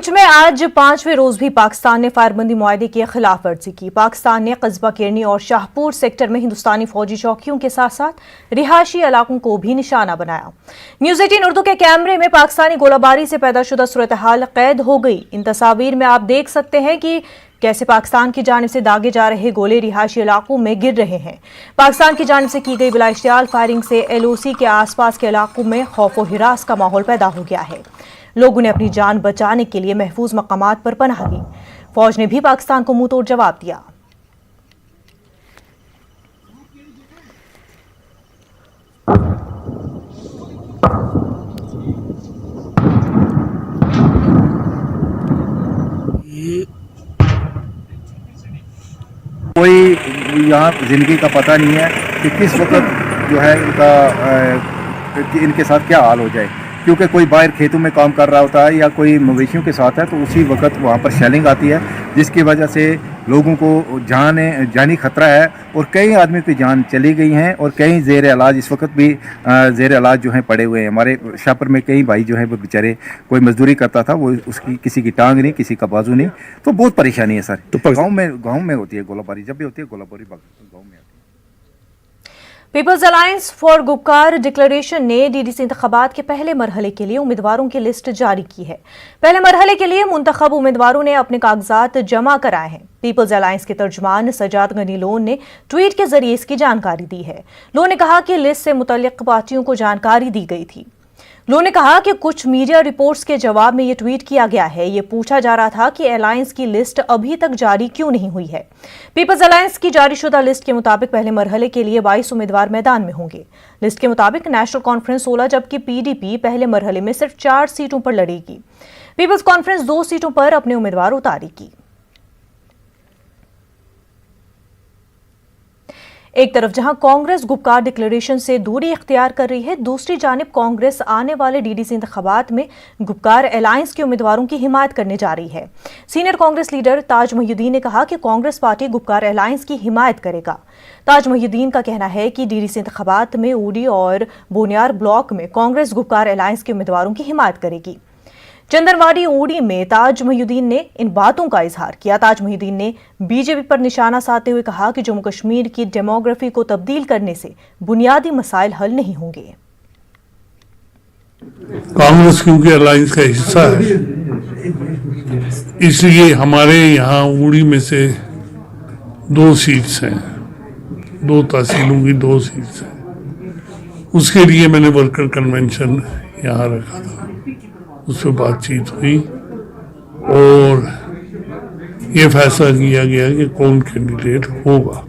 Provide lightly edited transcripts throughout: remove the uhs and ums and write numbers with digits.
पुंछ में आज 5वें रोज भी पाकिस्तान ने फायरबंदी मुआहदे की खिलाफ वर्जी की। पाकिस्तान ने कस्बा केरनी और शाहपुर सेक्टर में हिंदुस्तानी फौजी चौकियों के साथ साथ रिहायशी इलाकों को भी निशाना बनाया। न्यूज 18 उर्दू के कैमरे में पाकिस्तानी गोलाबारी से पैदाशुदा सूरत हाल कैद हो गई। इन तस्वीर में आप देख सकते हैं कि कैसे पाकिस्तान की जानिब से दागे जा रहे गोले रिहायशी इलाकों में गिर रहे हैं। पाकिस्तान की जानिब से की गई बिला इश्तियाल फायरिंग से LOC के आसपास के इलाकों में खौफ व हिरास का माहौल पैदा हो गया है। लोगों ने अपनी जान बचाने के लिए महफूज मकामात पर पनाह ली। फौज ने भी पाकिस्तान को मुंह तोड़ जवाब दिया। कोई यहाँ जिंदगी का पता नहीं है कि किस वक्त जो है इनके साथ क्या हाल हो जाए, क्योंकि कोई बाहर खेतों में काम कर रहा होता है या कोई मवेशियों के साथ है तो उसी वक्त वहाँ पर शेलिंग आती है, जिसकी वजह से लोगों को जानी खतरा है और कई आदमी की जान चली गई हैं और कई ज़ेर इलाज इस वक्त भी ज़ेर इलाज जो हैं पड़े हुए हैं। हमारे शाहपुर में कई भाई जो है वो बेचारे, कोई मजदूरी करता था, वो उसकी किसी की टांग नहीं, किसी का बाजू नहीं, तो बहुत परेशानी है सर। तो गाँव में होती है गोलाबारी, जब भी होती है गोलाबारी गाँव में। People's alliance for Gupkar declaration ने DDC इंतखाबात के पहले मरहले के लिए उम्मीदवारों की लिस्ट जारी की है। पहले मरहले के लिए मुंतखब उम्मीदवारों ने अपने कागजात जमा कराए हैं। पीपल्स अलायंस के तर्जुमान सजाद गनी लोन ने ट्वीट के जरिए इसकी जानकारी दी है। लोन ने कहा कि लिस्ट से मुतल्लिक पार्टियों को जानकारी दी गई थी। लोन ने कहा कि कुछ मीडिया रिपोर्ट्स के जवाब में यह ट्वीट किया गया है। यह पूछा जा रहा था कि अलायंस की लिस्ट अभी तक जारी क्यों नहीं हुई है। पीपल्स अलायंस की जारीशुदा लिस्ट के मुताबिक पहले मरहले के लिए 22 उम्मीदवार मैदान में होंगे। लिस्ट के मुताबिक नेशनल कॉन्फ्रेंस 16 जबकि PDP पहले मरहले में सिर्फ 4 सीटों पर लड़ेगी। पीपल्स कॉन्फ्रेंस 2 सीटों पर अपने उम्मीदवार उतारेगी। एक तरफ जहां कांग्रेस गुपकार डिक्लेरेशन से दूरी इख्तियार कर रही है, दूसरी जानिब कांग्रेस आने वाले DDC इंतखाबात में गुपकार अलायंस के उम्मीदवारों की हिमायत करने जा रही है। सीनियर कांग्रेस लीडर ताज मोहिउद्दीन ने कहा कि कांग्रेस पार्टी गुपकार अलायंस की हिमायत करेगा। ताज मोहिउद्दीन का कहना है कि DDC इंतखाबात में ऊडी और बोनियार ब्लॉक में कांग्रेस गुपकार अलायंस के उम्मीदवारों की हिमायत करेगी। चंदनवाड़ी ऊड़ी में ताज मोहिउद्दीन ने इन बातों का इजहार किया। ताज मोहिउद्दीन ने BJP पर निशाना साधते हुए कहा कि जम्मू कश्मीर की डेमोग्राफी को तब्दील करने से बुनियादी मसाइल हल नहीं होंगे। कांग्रेस क्योंकि अलायंस का हिस्सा है, इसलिए हमारे यहाँ ऊड़ी में से 2 सीट्स हैं, 2 तहसीलों की 2 सीट्स हैं। उसके लिए मैंने वर्कर कन्वेंशन यहाँ रखा था, उस पर बातचीत हुई और ये फैसला किया गया कि कौन कैंडिडेट होगा।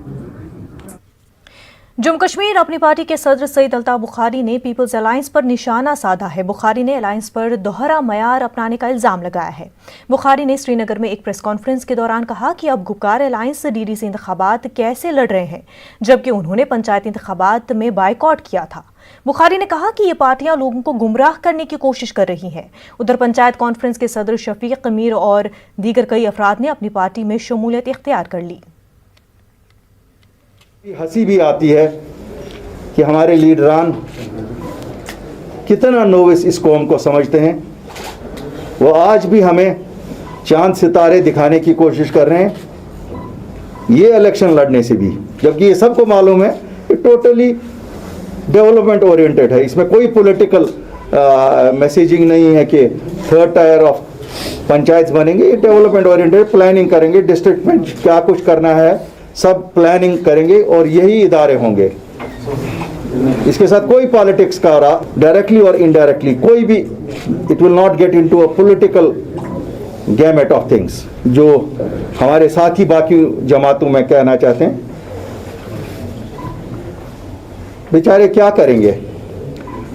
जम्मू कश्मीर अपनी पार्टी के सदर सईद अल्ताफ बुखारी ने पीपल्स अलायंस पर निशाना साधा है। बुखारी ने अलायंस पर दोहरा मयार अपनाने का इल्जाम लगाया है। बुखारी ने श्रीनगर में एक प्रेस कॉन्फ्रेंस के दौरान कहा कि अब गुपकार अलायंस DDC इंतखाबात कैसे लड़ रहे हैं, जबकि उन्होंने पंचायत इंतखाबात में बायकॉट किया था। बुखारी ने कहा कि ये पार्टियां लोगों को गुमराह करने की कोशिश कर रही हैं। उधर पंचायत कॉन्फ्रेंस के सदर शफीक मीर और दीगर कई अफराद ने अपनी पार्टी में शमूलियत इख्तियार कर ली। हंसी भी आती है कि हमारे लीडरान कितना नोविस इस कौम को समझते हैं। वो आज भी हमें चांद सितारे दिखाने की कोशिश कर रहे हैं ये इलेक्शन लड़ने से भी, जबकि ये सबको मालूम है कि टोटली डेवलपमेंट ओरिएंटेड है। इसमें कोई पॉलिटिकल मैसेजिंग नहीं है कि 3rd टायर ऑफ पंचायत बनेंगे। ये डेवलपमेंट ओरिएंटेड प्लानिंग करेंगे, डिस्ट्रिक्ट में क्या कुछ करना है सब प्लानिंग करेंगे और यही इदारे होंगे। इसके साथ कोई पॉलिटिक्स का डायरेक्टली और इनडायरेक्टली कोई भी, it will not get into a political gamete of things, जो हमारे साथी बाकी जमातों में कहना चाहते हैं। बेचारे क्या करेंगे,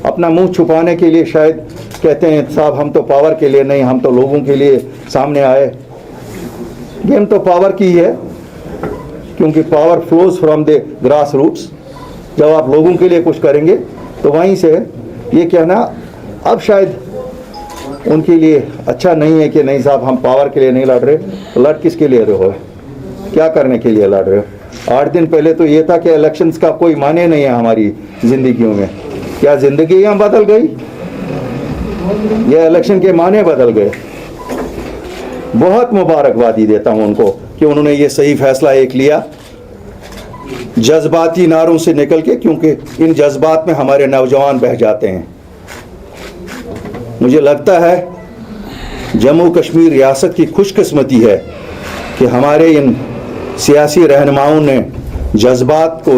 अपना मुंह छुपाने के लिए शायद कहते हैं साहब हम तो पावर के लिए नहीं, हम तो लोगों के लिए सामने आए। गेम तो पावर की है, क्योंकि power flows from the grass roots. जब आप लोगों के लिए कुछ करेंगे तो वहीं से ये कहना अब शायद उनके लिए अच्छा नहीं है कि नहीं साहब हम पावर के लिए नहीं लड़ रहे। तो लड़ किसके लिए रहे हो, क्या करने के लिए लड़ रहे हो। 8 दिन पहले तो ये था कि इलेक्शंस का कोई माने नहीं है हमारी जिंदगियों में। क्या जिंदगी यहाँ बदल गई? ये इलेक्शन के माने बदल गए। बहुत मुबारकबादी देता हूं उनको कि उन्होंने ये सही फैसला एक लिया, जज्बाती नारों से निकल के, क्योंकि इन जज्बात में हमारे नौजवान बह जाते हैं। मुझे लगता है जम्मू कश्मीर रियासत की खुशकिस्मती है कि हमारे इन सियासी रहनुमाओं ने जज्बात को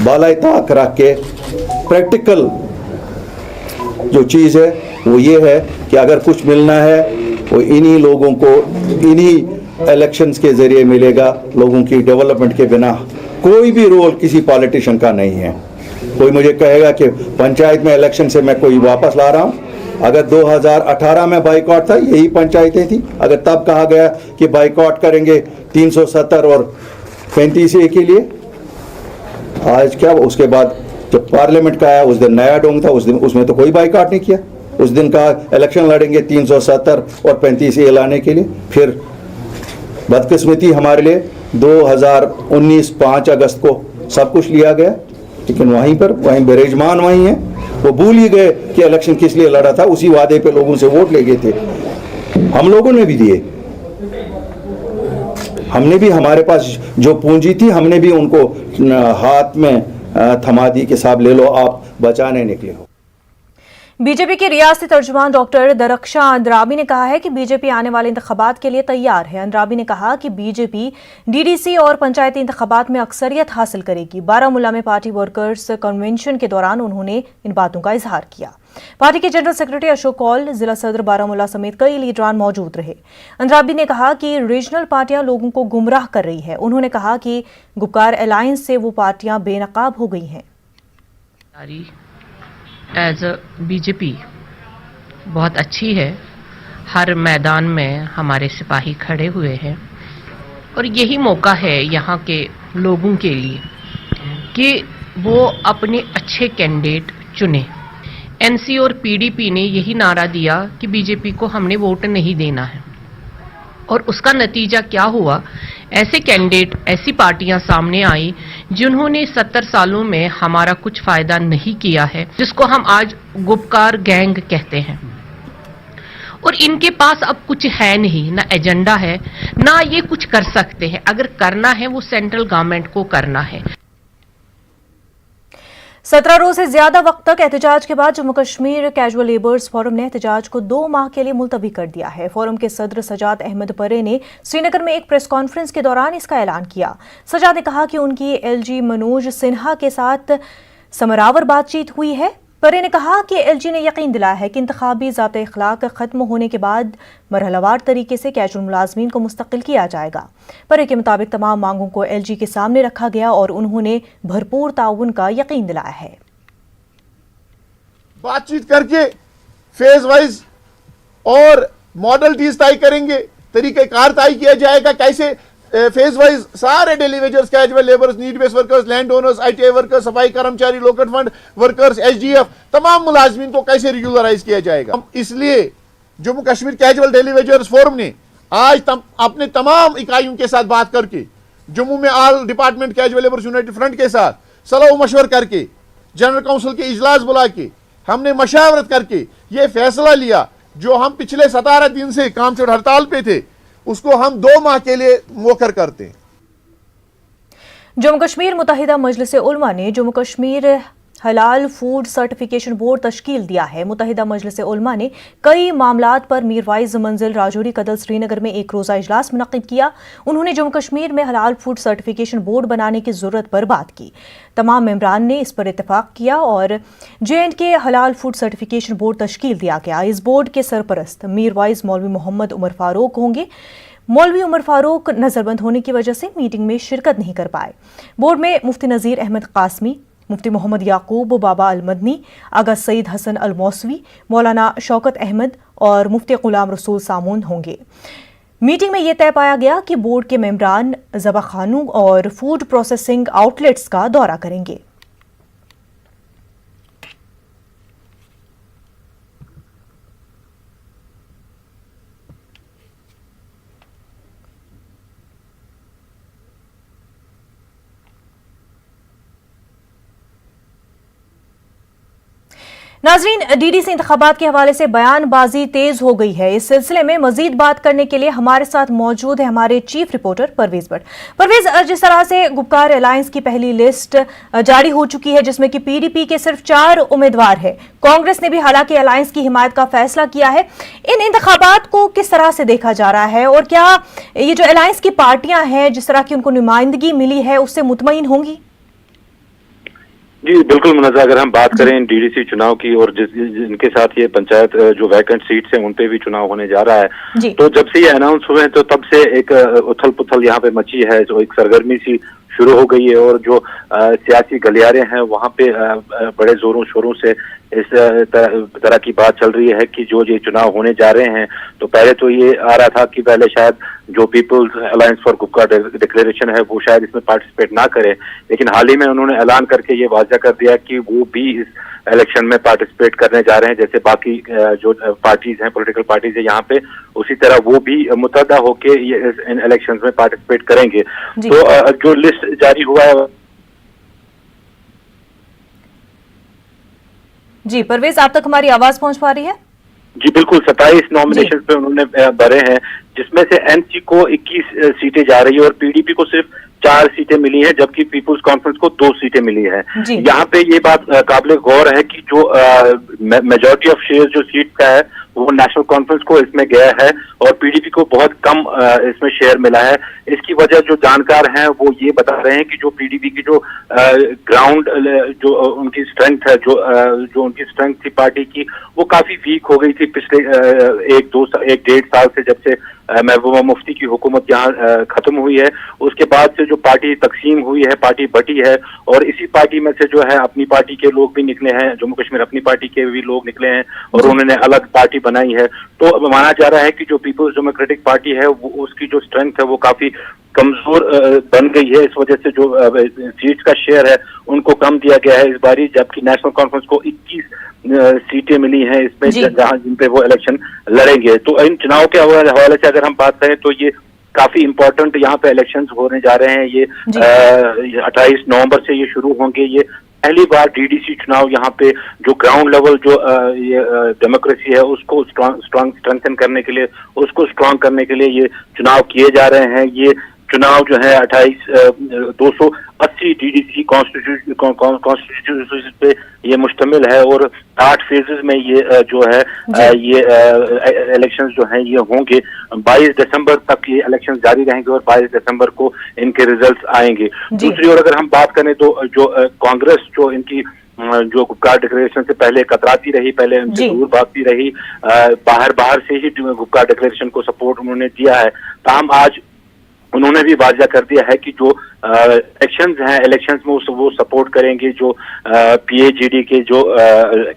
बालाए ताक रख के प्रैक्टिकल जो चीज़ है वो ये है कि अगर कुछ मिलना है वो इन्हीं लोगों को, इन्हीं इलेक्शंस के ज़रिए मिलेगा। लोगों की डेवलपमेंट के बिना कोई भी रोल किसी पॉलिटिशियन का नहीं है। कोई मुझे कहेगा कि पंचायत में इलेक्शन से मैं कोई वापस ला रहा हूँ, अगर 2018 में बाइकआउट था, यही पंचायतें थी, अगर तब कहा गया कि बाइकआउट करेंगे 370 और 35A के लिए, आज क्या, उसके बाद जब पार्लियामेंट का आया उस दिन नया डोंग था, उस दिन उसमें तो कोई बाइकआउट नहीं किया। उस दिन कहा इलेक्शन लड़ेंगे 370 और 35A लाने के लिए। फिर बदकिस्मती हमारे लिए 2019 5 अगस्त को सब कुछ लिया गया, लेकिन वहीं बेरेजमान वहीं है। वो भूल ही गए कि इलेक्शन किस लिए लड़ा था। उसी वादे पे लोगों से वोट ले गए थे, हम लोगों ने भी दिए। हमने भी, हमारे पास जो पूंजी थी हमने भी उनको हाथ में थमा दी कि साहब ले लो, आप बचाने निकले हो। बीजेपी के रियासती तर्जुमान डॉक्टर दरख्शां अंद्राबी ने कहा है कि बीजेपी आने वाले इंतखाबात के लिए तैयार है। अंद्राबी ने कहा कि बीजेपी डीडीसी और पंचायती इंतखाबात में अक्सरियत हासिल करेगी। बारामूला में पार्टी वर्कर्स कन्वेंशन के दौरान उन्होंने इन बातों का इजहार किया। पार्टी के जनरल सेक्रेटरी अशोक कौल, जिला सदर बारामूला समेत कई लीडरान मौजूद रहे। अंद्राबी ने कहा कि रीजनल पार्टियां लोगों को गुमराह कर रही है। उन्होंने कहा कि गुपकार अलायंस से वो पार्टियां बेनकाब हो गई हैं। एज अ बीजेपी बहुत अच्छी है। हर मैदान में हमारे सिपाही खड़े हुए हैं और यही मौका है यहाँ के लोगों के लिए कि वो अपने अच्छे कैंडिडेट चुने। एनसी और पीडीपी ने यही नारा दिया कि बीजेपी को हमने वोट नहीं देना है, और उसका नतीजा क्या हुआ? ऐसे कैंडिडेट, ऐसी पार्टियां सामने आई जिन्होंने 70 सालों में हमारा कुछ फायदा नहीं किया है, जिसको हम आज गुपकार गैंग कहते हैं। और इनके पास अब कुछ है नहीं, ना एजेंडा है, ना ये कुछ कर सकते हैं। अगर करना है वो सेंट्रल गवर्नमेंट को करना है। 17 रोज से ज्यादा वक्त तक एहतजाज के बाद Jammu Kashmir casual labours forum ने एहतजाज को 2 माह के लिए मुलतवी कर दिया है। फोरम के सदर सजाद अहमद परे ने श्रीनगर में एक प्रेस कॉन्फ्रेंस के दौरान इसका ऐलान किया। सजाद ने कहा कि उनकी एलजी मनोज सिन्हा के साथ समरावर बातचीत हुई है। परे ने कहा कि एलजी ने यकीन दिलाया है कि इंतखाबी ज़ाब्ता इखलाक खत्म होने के बाद मरहलावार तरीके से कैजुअल मुलाजमीन को मुस्तकिल किया जाएगा। परे के मुताबिक तमाम मांगों को एलजी के सामने रखा गया और उन्होंने भरपूर ताउन का यकीन दिलाया है। बातचीत करके फेज वाइज और मॉडल टीज तय करेंगे, तरीक़ेकार तय किया जाएगा, कैसे फेज वाइज सारे daily wagers, casual labours, need based workers, land owners, ITI workers, सफाई कर्मचारी, लोकल फंड वर्कर्स, एसडीएफ, तमाम मुलाजमीन को कैसे रेगुलराइज किया जाएगा। इसलिए Jammu Kashmir casual daily wagers forum ने आज अपने तमाम इकाइयों के साथ बात करके, जम्मू में all department casual labours United front के साथ सलाह मशवर करके, जनरल काउंसिल के इजलास बुला के हमने मशावरत करके ये फैसला लिया, जो हम पिछले 17 दिन से काम छोड़ हड़ताल पे थे उसको हम 2 माह के लिए मौखर करते हैं। जम्मू कश्मीर मुत्तहिदा मजलिस उलमा ने जम्मू कश्मीर हलाल फूड सर्टिफिकेशन बोर्ड तश्कील दिया है। मुत्तहिदा मजलिस उलमा ने कई मामलात पर मीरवाइज मंजिल राजौरी कदल श्रीनगर में एक रोज़ा इजलास मुनक्किद किया। उन्होंने जम्मू कश्मीर में हलाल फूड सर्टिफिकेशन बोर्ड बनाने की ज़रूरत पर बात की। तमाम मेंबरान ने इस पर इत्तेफाक किया और JNK हलाल फूड सर्टिफिकेशन बोर्ड तश्कील दिया गया। इस बोर्ड के सरपरस्त मीरवाइज मौलवी मोहम्मद उमर फारूक होंगे। मौलवी उमर फारूक नजरबंद होने की वजह से मीटिंग में शिरकत नहीं कर पाए। बोर्ड में मुफ्ती नज़ीर अहमद कासमी, मुफ्ती मोहम्मद याकूब बाबा अल मदनी, आगा सईद हसन अल मौसवी, मौलाना शौकत अहमद और मुफ्ती गुलाम रसूल सामून होंगे। मीटिंग में यह तय पाया गया कि बोर्ड के मेंबरान ज़बाखानों और फूड प्रोसेसिंग आउटलेट्स का दौरा करेंगे। नाजरीन, डीडीसी इंतखाबात के हवाले से बयानबाजी तेज हो गई है। इस सिलसिले में मजीद बात करने के लिए हमारे साथ मौजूद है हमारे चीफ रिपोर्टर परवेज भट्ट। परवेज, जिस तरह से गुपकार अलायंस की पहली लिस्ट जारी हो चुकी है जिसमें कि पीडीपी के सिर्फ 4 उम्मीदवार है, कांग्रेस ने भी हालांकि अलायंस की हिमायत का फैसला किया है, इन इंतखाबात को किस तरह से देखा जा रहा है और क्या ये जो अलायंस की पार्टियां हैं जिस तरह की उनको नुमाइंदगी मिली है उससे मुतमईन होंगी? जी बिल्कुल मुनज़्ज़ा, अगर हम बात करें डीडीसी चुनाव की और जिनके साथ ये पंचायत जो वैकेंट सीट्स हैं उन पे भी चुनाव होने जा रहा है, तो जब से ये अनाउंस हुए हैं तो तब से एक उथल पुथल यहाँ पे मची है, जो एक सरगर्मी सी शुरू हो गई है और जो सियासी गलियारे हैं वहाँ पे बड़े जोरों शोरों से इस तरह की बात चल रही है कि जो ये चुनाव होने जा रहे हैं, तो पहले तो ये आ रहा था कि पहले शायद जो people's alliance for Gupkar declaration है वो शायद इसमें पार्टिसिपेट ना करे, लेकिन हाल ही में उन्होंने ऐलान करके ये वाज़ा कर दिया कि वो भी इस इलेक्शन में पार्टिसिपेट करने जा रहे हैं, जैसे बाकी जो पार्टीज हैं, पॉलिटिकल पार्टीज है यहाँ पे, उसी तरह वो भी मुतहदा होके ये इन इलेक्शंस में पार्टिसिपेट करेंगे। तो जो लिस्ट जारी हुआ है। जी परवेज, आप तक हमारी आवाज पहुंच पा रही है? जी बिल्कुल, 27 नॉमिनेशन पे उन्होंने भरे हैं, जिसमें से एनसी को 21 सीटें जा रही है और पीडीपी को सिर्फ 4 सीटें मिली हैं, जबकि पीपुल्स कॉन्फ्रेंस को 2 सीटें मिली हैं। यहाँ पे ये बात काबिल गौर है कि जो मेजॉरिटी ऑफ शेयर जो सीट का है वो नेशनल कॉन्फ्रेंस को इसमें गया है और पीडीपी को बहुत कम इसमें शेयर मिला है। इसकी वजह जो जानकार हैं वो ये बता रहे हैं कि जो पीडीपी की जो ग्राउंड जो उनकी स्ट्रेंथ है, जो उनकी स्ट्रेंथ थी पार्टी की, वो काफी वीक हो गई थी पिछले 1-1.5 साल से, जब से महबूबा मुफ्ती की हुकूमत यहाँ खत्म हुई है। उसके बाद से जो पार्टी तकसीम हुई है, पार्टी बटी है और इसी पार्टी में से जो है अपनी पार्टी के लोग भी निकले हैं, जम्मू कश्मीर अपनी पार्टी के भी लोग निकले हैं और उन्होंने अलग पार्टी बनाई है। तो माना जा रहा है कि जो पीपल्स डेमोक्रेटिक पार्टी है वो उसकी जो स्ट्रेंथ है वो काफी कमजोर बन गई है, इस वजह से जो सीट्स का शेयर है उनको कम दिया गया है इस बारी, जबकि नेशनल कॉन्फ्रेंस को 21 सीटें मिली हैं इसमें जहां जिन पे वो इलेक्शन लड़ेंगे। तो इन चुनाव के हवाले से अगर हम बात करें तो ये काफी इम्पोर्टेंट यहाँ पे इलेक्शंस होने जा रहे हैं। ये 28 नवंबर से ये शुरू होंगे। ये पहली बार डीडीसी चुनाव यहाँ पे जो ग्राउंड लेवल जो ये डेमोक्रेसी है उसको स्ट्रेंथन करने के लिए, उसको स्ट्रांग करने के लिए ये चुनाव किए जा रहे हैं। ये चुनाव जो है 280 डीडीसी कॉन्स्टिट्यूशन पे ये मुश्तमिल है और 8 फेजेस में ये जो है ये इलेक्शंस जो हैं ये होंगे। 22 दिसंबर तक ये इलेक्शंस जारी रहेंगे और 22 दिसंबर को इनके रिजल्ट्स आएंगे। दूसरी ओर अगर हम बात करें तो जो कांग्रेस जो इनकी जो गुपकार डिक्लेरेशन से पहले कतराती रही, पहले उनसे दूर भागती रही, बाहर से ही गुपकार डिक्लेरेशन को सपोर्ट उन्होंने दिया है, ताहम आज उन्होंने भी वाज़ा कर दिया है कि जो इलेक्शंस में वो सपोर्ट करेंगे, जो पीएजीडी के जो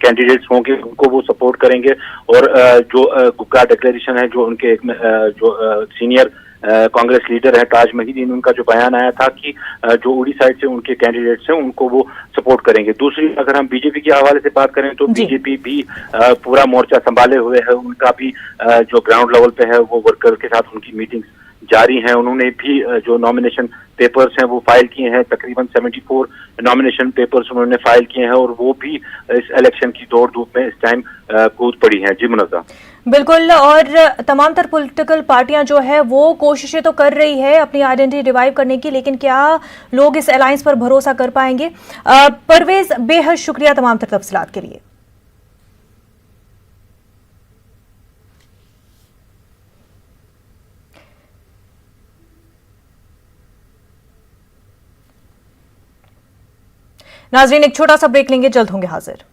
कैंडिडेट्स होंगे उनको वो सपोर्ट करेंगे और जो गुपकार डिक्लेरेशन है, जो उनके जो सीनियर कांग्रेस लीडर है ताज महीदीन, उनका जो बयान आया था कि जो उड़ी साइड से उनके कैंडिडेट्स हैं उनको वो सपोर्ट करेंगे। दूसरी अगर हम बीजेपी के हवाले से बात करें तो बीजेपी भी पूरा मोर्चा संभाले हुए है, उनका भी जो ग्राउंड लेवल पे है वो वर्कर्स के साथ उनकी मीटिंग्स जारी हैं। उन्होंने भी जो नॉमिनेशन पेपर्स हैं वो फाइल किए हैं, तकरीबन 74 नॉमिनेशन पेपर्स उन्होंने फाइल किए हैं और वो भी इस इलेक्शन की दौड़ धूप में इस टाइम कूद पड़ी हैं। जी मुनज़्ज़ा, बिल्कुल, और तमाम तर पॉलिटिकल पार्टियां जो है वो कोशिशें तो कर रही है अपनी आइडेंटिटी रिवाइव करने की, लेकिन क्या लोग इस अलायंस पर भरोसा कर पाएंगे? परवेज, बेहद शुक्रिया तमाम तर तफसीलात के लिए। नाज़रीन, एक छोटा सा ब्रेक लेंगे, जल्द होंगे हाजिर।